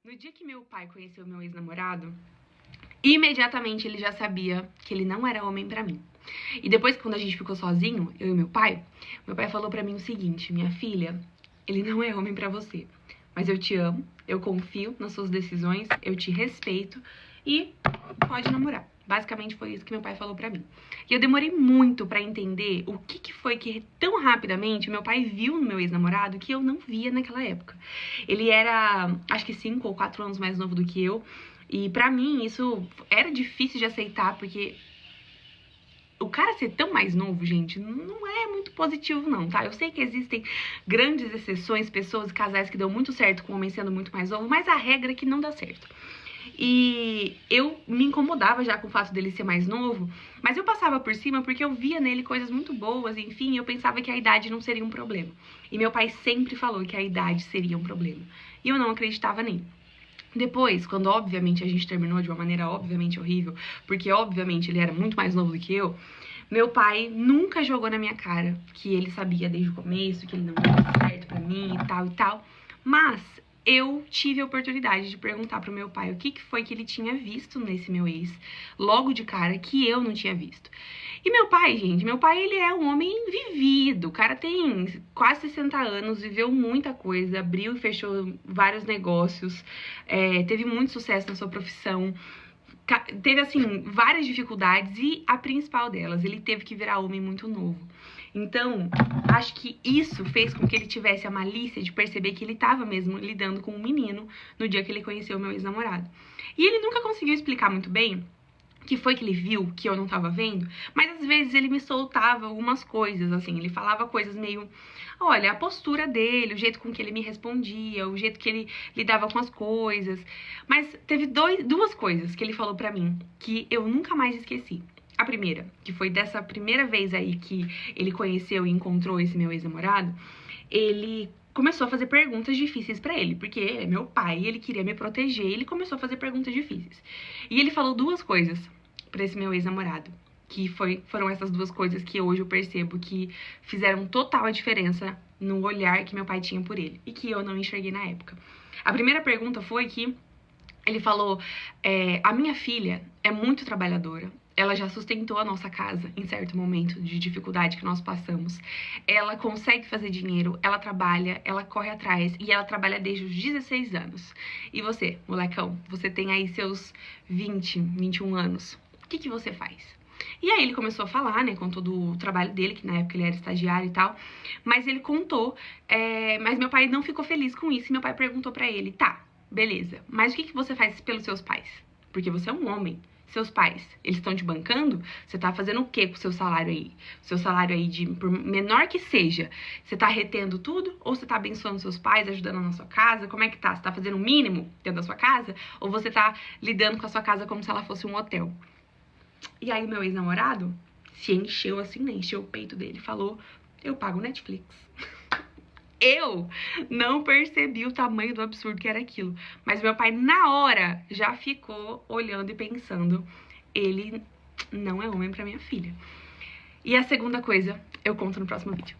No dia que meu pai conheceu meu ex-namorado, imediatamente ele já sabia que ele não era homem pra mim. E depois, quando a gente ficou sozinho, eu e meu pai falou pra mim o seguinte: minha filha, ele não é homem pra você, mas eu te amo, eu confio nas suas decisões, eu te respeito e pode namorar. Basicamente foi isso que meu pai falou pra mim. E eu demorei muito pra entender o que foi que tão rapidamente meu pai viu no meu ex-namorado que eu não via naquela época. Ele era, acho que 5 ou 4 anos mais novo do que eu. E pra mim isso era difícil de aceitar, porque o cara ser tão mais novo, gente, não é muito positivo não, tá? Eu sei que existem grandes exceções, pessoas, casais que dão muito certo com o homem sendo muito mais novo, mas a regra é que não dá certo. E eu me incomodava já com o fato dele ser mais novo, mas eu passava por cima porque eu via nele coisas muito boas, enfim, eu pensava que a idade não seria um problema. E meu pai sempre falou que a idade seria um problema. E eu não acreditava nele. Depois, quando obviamente a gente terminou de uma maneira obviamente horrível, porque obviamente ele era muito mais novo do que eu, meu pai nunca jogou na minha cara que ele sabia desde o começo, que ele não ia certo pra mim e tal, mas eu tive a oportunidade de perguntar pro meu pai o que foi que ele tinha visto nesse meu ex, logo de cara, que eu não tinha visto. E meu pai, gente, ele é um homem vivido, o cara tem quase 60 anos, viveu muita coisa, abriu e fechou vários negócios, teve muito sucesso na sua profissão, teve, assim, várias dificuldades e a principal delas, ele teve que virar homem muito novo. Então, acho que isso fez com que ele tivesse a malícia de perceber que ele estava mesmo lidando com um menino no dia que ele conheceu o meu ex-namorado. E ele nunca conseguiu explicar muito bem o que foi que ele viu que eu não tava vendo, mas às vezes ele me soltava algumas coisas, assim, ele falava coisas meio... Olha, a postura dele, o jeito com que ele me respondia, o jeito que ele lidava com as coisas. Mas teve duas coisas que ele falou pra mim que eu nunca mais esqueci. A primeira, que foi dessa primeira vez aí que ele conheceu e encontrou esse meu ex-namorado, ele começou a fazer perguntas difíceis pra ele, porque ele é meu pai, ele queria me proteger, e ele começou a fazer perguntas difíceis. E ele falou duas coisas pra esse meu ex-namorado, que foram essas duas coisas que hoje eu percebo que fizeram total a diferença no olhar que meu pai tinha por ele, e que eu não enxerguei na época. A primeira pergunta foi que ele falou, a minha filha é muito trabalhadora, ela já sustentou a nossa casa em certo momento de dificuldade que nós passamos. Ela consegue fazer dinheiro, ela trabalha, ela corre atrás e ela trabalha desde os 16 anos. E você, molecão, você tem aí seus 20, 21 anos. O que você faz? E aí ele começou a falar, né, contou do trabalho dele, que na época ele era estagiário e tal, mas ele contou, mas meu pai não ficou feliz com isso, e meu pai perguntou pra ele, tá, beleza, mas o que você faz pelos seus pais? Porque você é um homem. Seus pais, eles estão te bancando? Você tá fazendo o que com o seu salário aí? Seu salário aí, por menor que seja, você tá retendo tudo? Ou você tá abençoando seus pais, ajudando na sua casa? Como é que tá? Você tá fazendo o mínimo dentro da sua casa? Ou você tá lidando com a sua casa como se ela fosse um hotel? E aí meu ex-namorado se encheu assim, né? Encheu o peito dele e falou, eu pago Netflix. Eu não percebi o tamanho do absurdo que era aquilo. Mas meu pai, na hora, já ficou olhando e pensando, ele não é homem pra minha filha. E a segunda coisa, eu conto no próximo vídeo.